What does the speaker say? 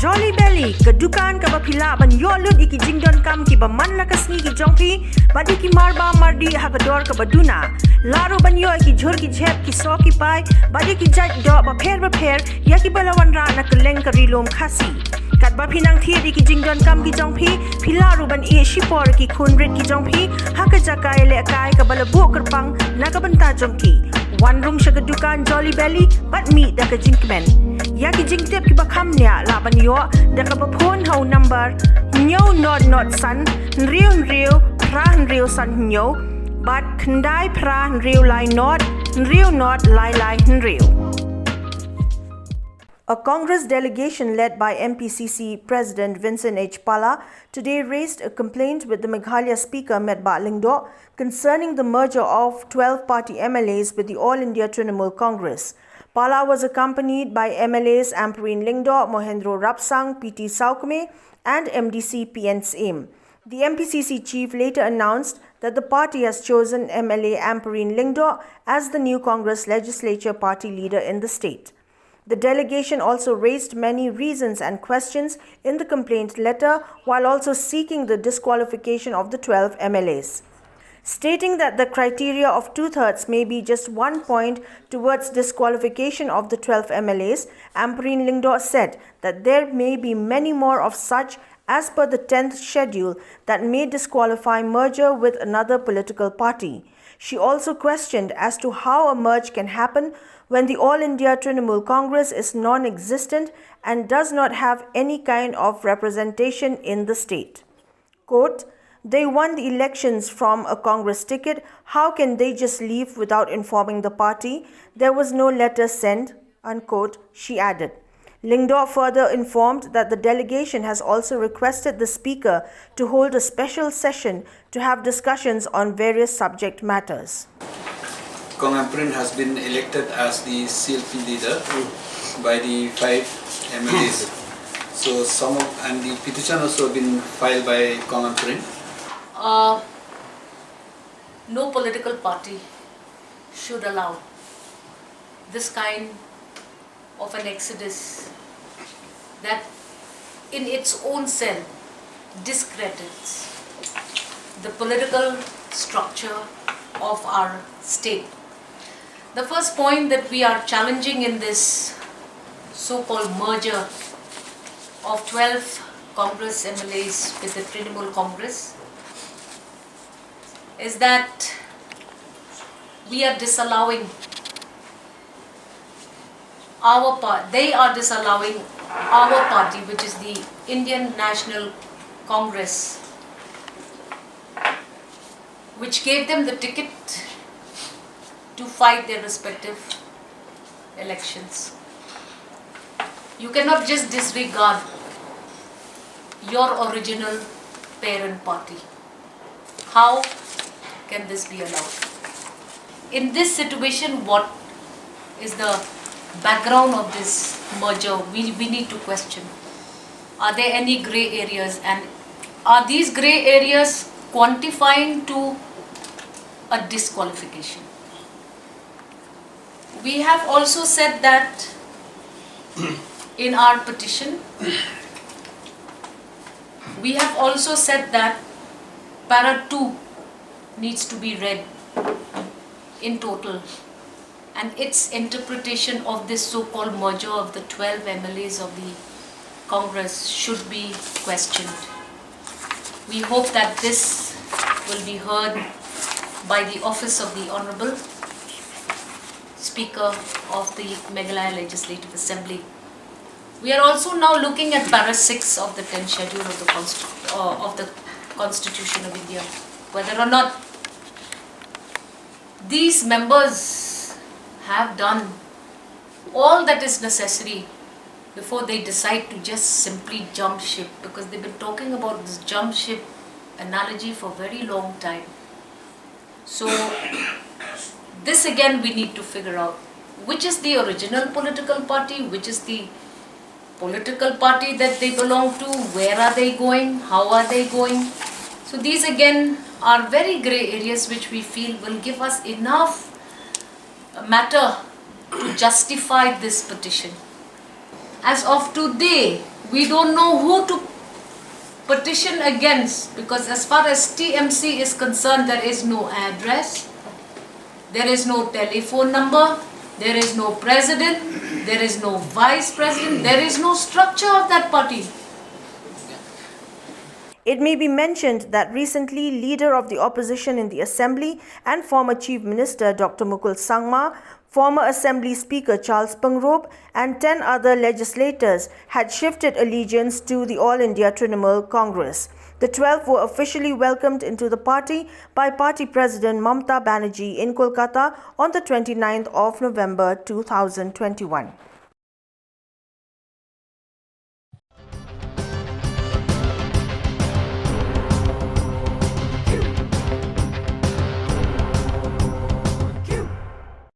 Jolly Belly, kedukan ke bapila ban yolut iki jingdon kam ki baman la kasni ki jongpi, badi ki marba mardi hagador ke baduna. Laru ban yo iki jhur ki jhep ki so ki pai, badi ki jaj do ba pher ya ki balawan ra na keleng ke rilom khasi. Kat ba pinang thiet iki jingdon kam ki jongpi, pilaru ban e shipor ki khunrit ki jongpi, haka jakai le kai ke balabu kerpang na ke benta jongki. One room shagadukan Jolly Belly, but me da ka jinkmen. Ya ki jingtep ki bakham nya la ban yo da ka bapon hau number nyo not san nriu pra san nyo but kndai pra nriu lai not lai nriu. A Congress delegation led by MPCC President Vincent H Pala today raised a complaint with the Meghalaya Speaker Metbah Lyngdoh concerning the merger of 12-party MLAs with the All India Trinamool Congress. Pala was accompanied by MLAs Ampareen Lyngdoh, Mohendro Rapsang, PT Sawkmie and MDC Syiem. The MPCC chief later announced that the party has chosen MLA Ampareen Lyngdoh as the new Congress legislature party leader in the state. The delegation also raised many reasons and questions in the complaint letter while also seeking the disqualification of the 12 MLAs. Stating that the criteria of 2/3 may be just 1 point towards disqualification of the 12 MLAs, Ampareen Lyngdoh said that there may be many more of such as per the 10th schedule that may disqualify merger with another political party. She also questioned as to how a merge can happen when the All India Trinamool Congress is non-existent and does not have any kind of representation in the state. Quote, "They won the elections from a Congress ticket. How can they just leave without informing the party? There was no letter sent," unquote, she added. Lyngdoh further informed that the delegation has also requested the Speaker to hold a special session to have discussions on various subject matters. Ampareen has been elected as the CLP leader by the 5 MLAs. So and the petition also been filed by Ampareen. No political party should allow this kind of an exodus that in its own self discredits the political structure of our state. The first point that we are challenging in this so-called merger of 12 Congress MLAs with the Trinamool Congress is that we are disallowing they are disallowing our party, which is the Indian National Congress, which gave them the ticket to fight their respective elections. You cannot just disregard your original parent party. How can this be allowed? In this situation, what is the background of this merger? We need to question. Are there any grey areas, and are these grey areas quantifying to a disqualification? We have also said that in our petition, we have also said that para 2 needs to be read in total, and its interpretation of this so-called merger of the 12 MLAs of the Congress should be questioned. We hope that this will be heard by the office of the Honorable Speaker of the Meghalaya Legislative Assembly. We are also now looking at para 6 of the 10th schedule of the Constitution of India, whether or not these members have done all that is necessary before they decide to just simply jump ship, because they've been talking about this jump ship analogy for a very long time. So this again we need to figure out which is the original political party, which is the political party that they belong to, where are they going, how are they going. So these again are very grey areas which we feel will give us enough matter to justify this petition. As of today, We don't know who to petition against, because as far as TMC is concerned, there is no address, there is no telephone number, there is no president, there is no vice president, there is no structure of that party. It may be mentioned that recently Leader of the Opposition in the Assembly and former Chief Minister Dr. Mukul Sangma, former Assembly Speaker Charles Pangrob and 10 other legislators had shifted allegiance to the All India Trinamool Congress. The 12 were officially welcomed into the party by Party President Mamata Banerjee in Kolkata on the 29th of November 2021.